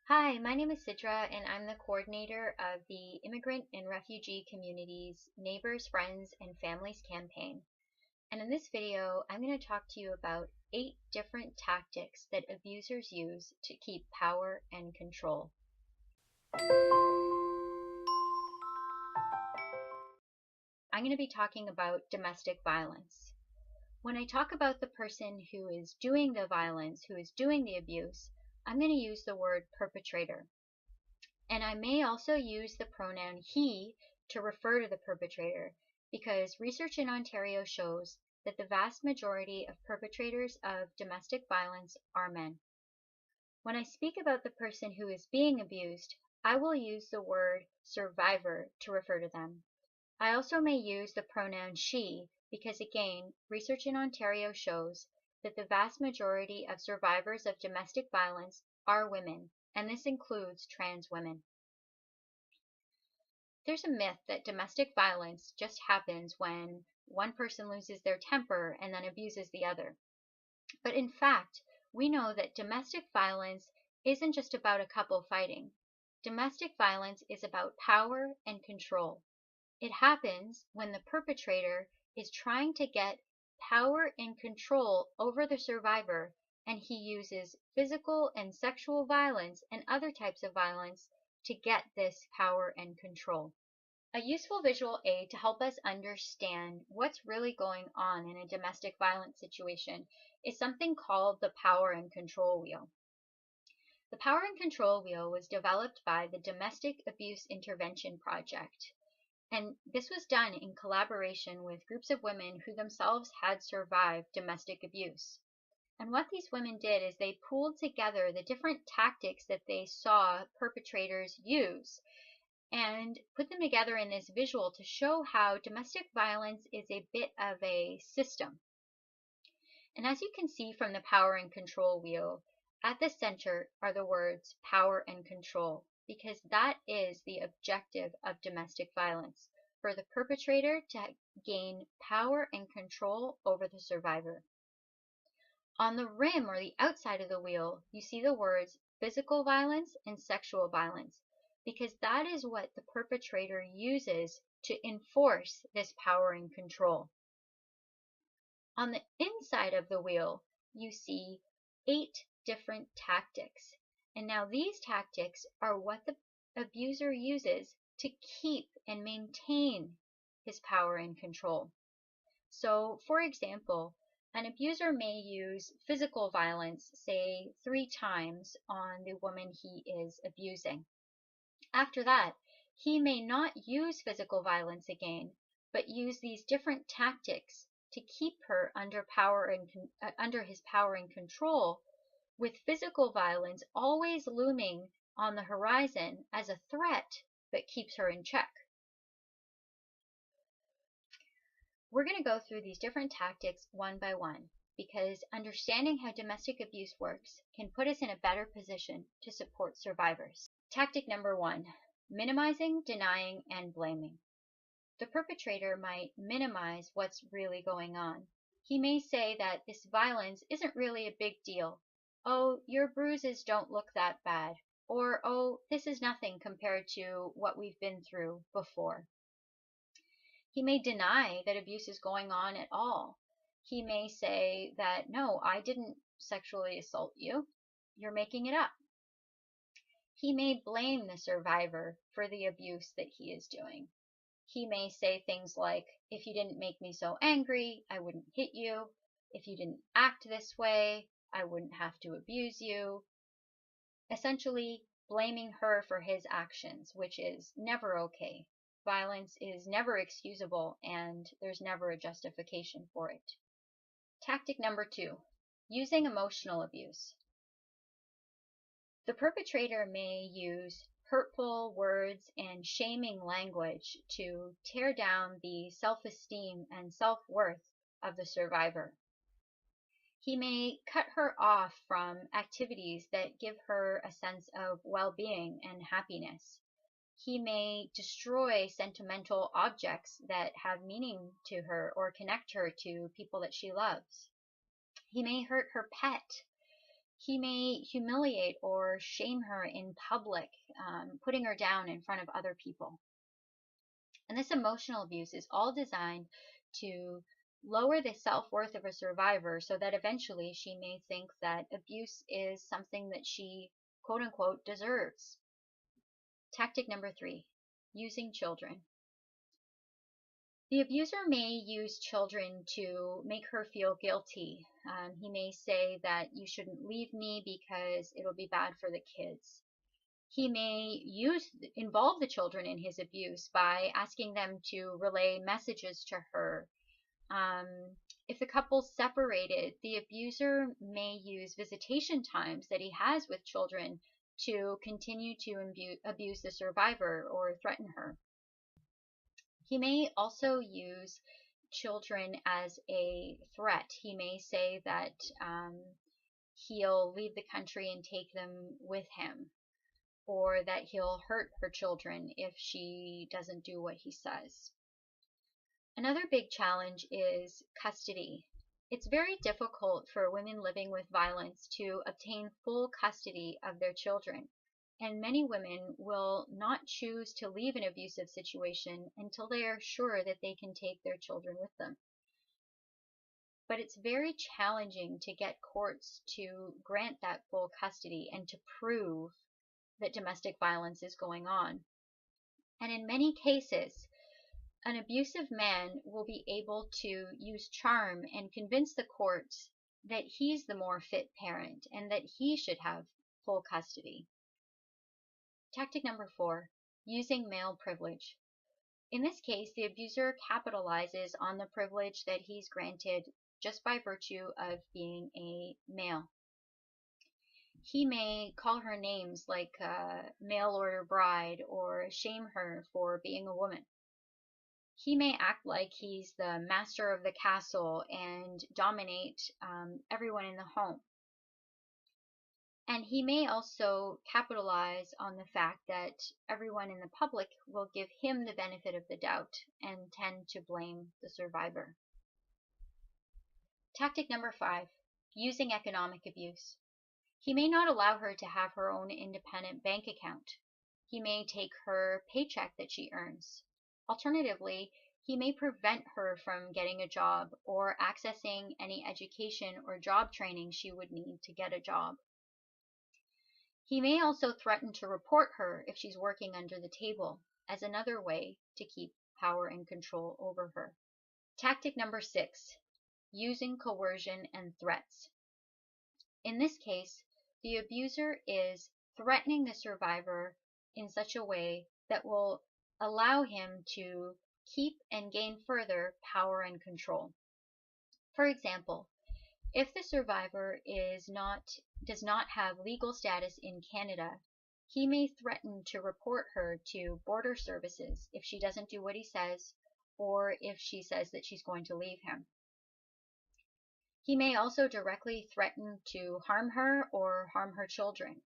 Hi, my name is Sidra, and I'm the coordinator of the Immigrant and Refugee Communities Neighbors, Friends, and Families campaign. And in this video, I'm going to talk to you about 8 different tactics that abusers use to keep power and control. I'm going to be talking about domestic violence. When I talk about the person who is doing the violence, who is doing the abuse, I'm going to use the word perpetrator. And I may also use the pronoun he to refer to the perpetrator because research in Ontario shows that the vast majority of perpetrators of domestic violence are men. When I speak about the person who is being abused, I will use the word survivor to refer to them. I also may use the pronoun she because, again, research in Ontario shows that the vast majority of survivors of domestic violence are women, and this includes trans women. There's a myth that domestic violence just happens when one person loses their temper and then abuses the other. But in fact, we know that domestic violence isn't just about a couple fighting. Domestic violence is about power and control. It happens when the perpetrator is trying to get power and control over the survivor, and he uses physical and sexual violence and other types of violence to get this power and control. A useful visual aid to help us understand what's really going on in a domestic violence situation is something called the power and control wheel. The power and control wheel was developed by the Domestic Abuse Intervention Project, and this was done in collaboration with groups of women who themselves had survived domestic abuse. And what these women did is they pooled together the different tactics that they saw perpetrators use and put them together in this visual to show how domestic violence is a bit of a system. And as you can see from the power and control wheel, at the center are the words power and control, because that is the objective of domestic violence, for the perpetrator to gain power and control over the survivor. On the rim or the outside of the wheel, you see the words physical violence and sexual violence, because that is what the perpetrator uses to enforce this power and control. On the inside of the wheel, you see 8 different tactics. And now these tactics are what the abuser uses to keep and maintain his power and control. So, for example, an abuser may use physical violence, say 3 times, on the woman he is abusing. After that, he may not use physical violence again, but use these different tactics to keep her under his power and control, with physical violence always looming on the horizon as a threat that keeps her in check. We're going to go through these different tactics one by one, because understanding how domestic abuse works can put us in a better position to support survivors. Tactic number 1, minimizing, denying, and blaming. The perpetrator might minimize what's really going on. He may say that this violence isn't really a big deal. Oh, your bruises don't look that bad. Or, oh, this is nothing compared to what we've been through before. He may deny that abuse is going on at all. He may say that, no, I didn't sexually assault you. You're making it up. He may blame the survivor for the abuse that he is doing. He may say things like, if you didn't make me so angry, I wouldn't hit you. If you didn't act this way, I wouldn't have to abuse you. Essentially, blaming her for his actions, which is never okay. Violence is never excusable, and there's never a justification for it. Tactic number 2, using emotional abuse. The perpetrator may use hurtful words and shaming language to tear down the self-esteem and self-worth of the survivor. He may cut her off from activities that give her a sense of well-being and happiness. He may destroy sentimental objects that have meaning to her or connect her to people that she loves. He may hurt her pet. He may humiliate or shame her in public, putting her down in front of other people. And this emotional abuse is all designed to lower the self-worth of a survivor so that eventually she may think that abuse is something that she, quote unquote, deserves. Tactic number 3, using children. The abuser may use children to make her feel guilty. He may say that you shouldn't leave me because it'll be bad for the kids. He may involve the children in his abuse by asking them to relay messages to her. If the couple's separated, the abuser may use visitation times that he has with children to continue to abuse the survivor or threaten her. He may also use children as a threat. He may say that he'll leave the country and take them with him, or that he'll hurt her children if she doesn't do what he says. Another big challenge is custody. It's very difficult for women living with violence to obtain full custody of their children, and many women will not choose to leave an abusive situation until they are sure that they can take their children with them. But it's very challenging to get courts to grant that full custody and to prove that domestic violence is going on. And in many cases, an abusive man will be able to use charm and convince the courts that he's the more fit parent and that he should have full custody. Tactic number 4, using male privilege. In this case, the abuser capitalizes on the privilege that he's granted just by virtue of being a male. He may call her names like mail order bride or shame her for being a woman. He may act like he's the master of the castle and dominate everyone in the home. And he may also capitalize on the fact that everyone in the public will give him the benefit of the doubt and tend to blame the survivor. Tactic number 5, using economic abuse. He may not allow her to have her own independent bank account. He may take her paycheck that she earns. Alternatively, he may prevent her from getting a job or accessing any education or job training she would need to get a job. He may also threaten to report her if she's working under the table as another way to keep power and control over her. Tactic number 6, using coercion and threats. In this case, the abuser is threatening the survivor in such a way that will allow him to keep and gain further power and control. For example, if the survivor does not have legal status in Canada, he may threaten to report her to border services if she doesn't do what he says or if she says that she's going to leave him. He may also directly threaten to harm her or harm her children.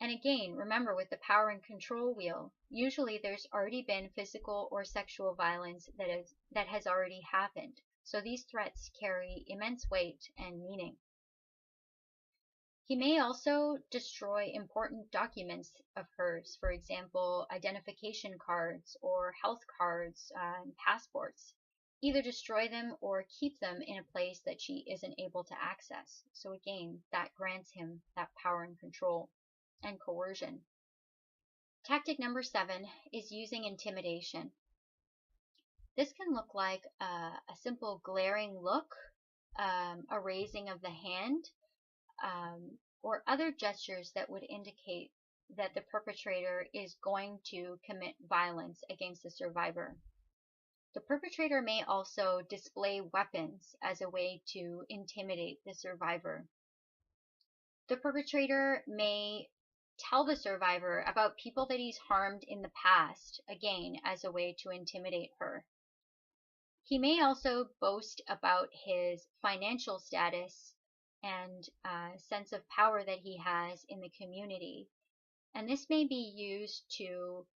And again, remember, with the power and control wheel, usually there's already been physical or sexual violence that has already happened. So these threats carry immense weight and meaning. He may also destroy important documents of hers, for example, identification cards or health cards and passports. Either destroy them or keep them in a place that she isn't able to access. So again, that grants him that power and control and coercion. Tactic number 7 is using intimidation. This can look like a simple glaring look, a raising of the hand, or other gestures that would indicate that the perpetrator is going to commit violence against the survivor. The perpetrator may also display weapons as a way to intimidate the survivor. The perpetrator may tell the survivor about people that he's harmed in the past, again, as a way to intimidate her. He may also boast about his financial status and sense of power that he has in the community. And this may be used to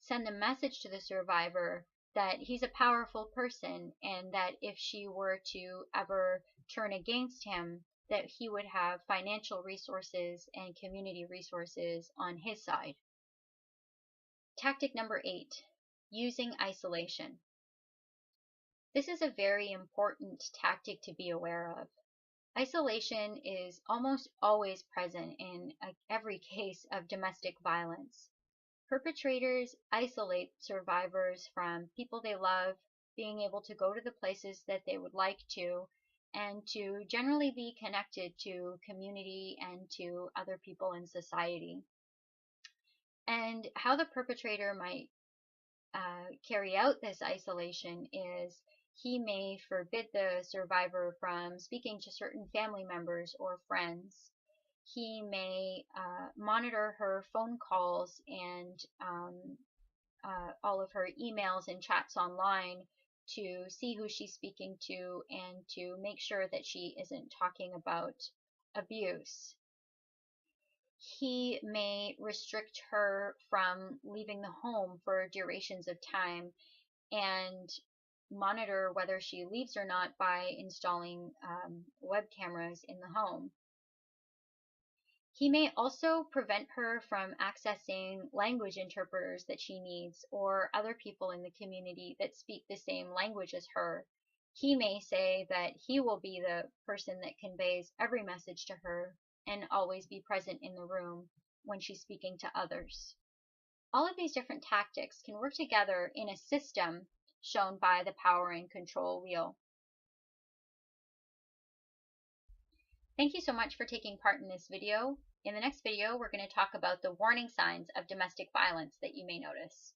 send a message to the survivor that he's a powerful person and that if she were to ever turn against him, that he would have financial resources and community resources on his side. Tactic number 8, using isolation. This is a very important tactic to be aware of. Isolation is almost always present in every case of domestic violence. Perpetrators isolate survivors from people they love, being able to go to the places that they would like to, and to generally be connected to community and to other people in society. And how the perpetrator might carry out this isolation is he may forbid the survivor from speaking to certain family members or friends. He may monitor her phone calls and all of her emails and chats online to see who she's speaking to and to make sure that she isn't talking about abuse. He may restrict her from leaving the home for durations of time and monitor whether she leaves or not by installing web cameras in the home. He may also prevent her from accessing language interpreters that she needs or other people in the community that speak the same language as her. He may say that he will be the person that conveys every message to her and always be present in the room when she's speaking to others. All of these different tactics can work together in a system shown by the power and control wheel. Thank you so much for taking part in this video. In the next video, we're going to talk about the warning signs of domestic violence that you may notice.